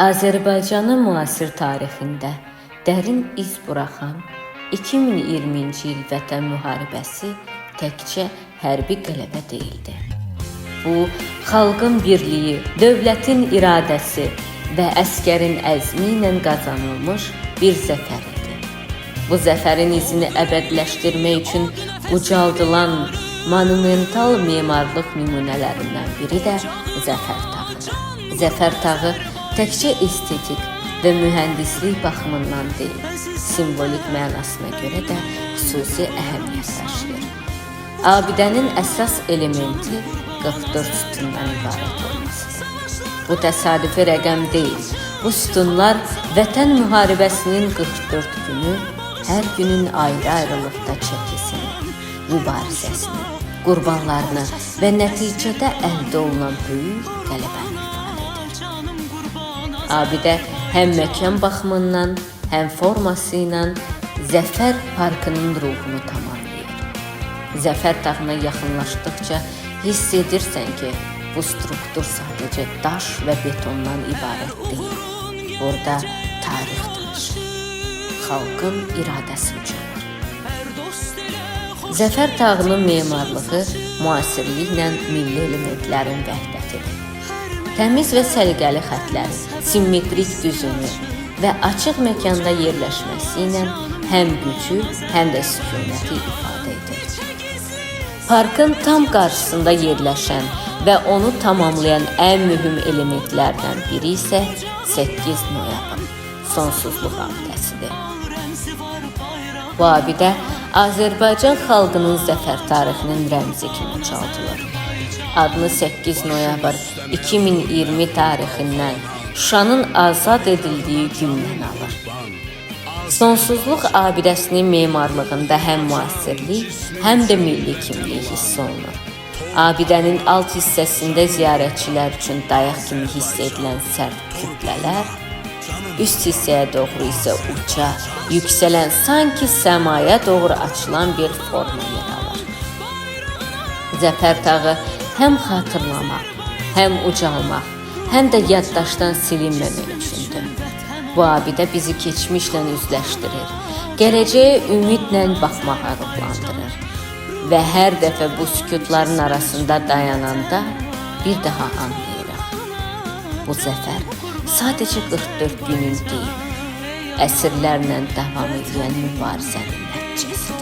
Azərbaycanın müasir tarixində dərin iz buraxan 2020-ci il Vətən müharibəsi təkcə hərbi qələbə deyildi. Bu, xalqın birliyi, dövlətin iradəsi və əskərin əzmi ilə qazanılmış bir zəfər idi. Bu zəfərin izini əbədiləşdirmək üçün ucaldılan monumental memarlıq nümunələrindən biri də Zəfər tağı. Zəfər tağı təkcə estetik və mühəndislik baxımından deyil, simvolik mənasına görə də xüsusi əhəmiyyət daşıyır. Abidənin əsas elementi 44 sütundan ibarət olmasıdır. Bu təsadüfi rəqəm deyil. Bu sütunlar Vətən müharibəsinin 44 günü, hər günün ayrı-ayrılıqda çəkisini, mübarizəsini, qurbanlarını və nəticədə əldə olunan böyük qələbəni ifadə edir. Abidə həm məkan baxımından, həm forması ilə Zəfər parkının ruhunu tamamlayır. Zəfər tağına yaxınlaşdıqca hiss edirsən ki, bu struktur sadəcə daş və betondan ibarət deyil. Orada tarix danışır, xalqın iradəsi ucalır. Zəfər tağının memarlığı müasirliklə milli elementlərin vəhdətidir. Təmiz və səliqəli xətləri, simmetrik düzümü və açıq məkanda yerləşməsi ilə həm gücü, həm də sükunəti ifadə edir. Parkın tam qarşısında yerləşən və onu tamamlayan ən mühüm elementlərdən biri isə 8 noyabr, sonsuzluq abidəsidir. Bu abidə Azərbaycan xalqının zəfər tarixinin rəmzi kimi ucaldılır. Adını 8 noyabr 2020 tarixindən, Şuşanın azad edildiyi gündən alır. Sonsuzluq abidəsinin memarlığında həm müasirlik, həm də milli kimlik hiss olunur. Abidənin alt hissəsində ziyarətçilər üçün dayaq kimi hiss edilən sərt kütlələr, üst hissəyə doğru isə uca, yüksələn, sanki səmaya doğru açılan bir forma yer alır. Zəfər tağı həm xatırlamaq, həm ucalmaq, həm də yaddaşdan silinməmək üçündür. Bu abidə bizi keçmişlə üzləşdirir, gələcəyə ümidlə baxmağa ruhlandırır və hər dəfə bu sükutların arasında dayananda bir daha anlayırıq. Bu zəfər sadəcə 44 günün deyil, əsrlərlə davam edən mübarizənin nəticəsidir.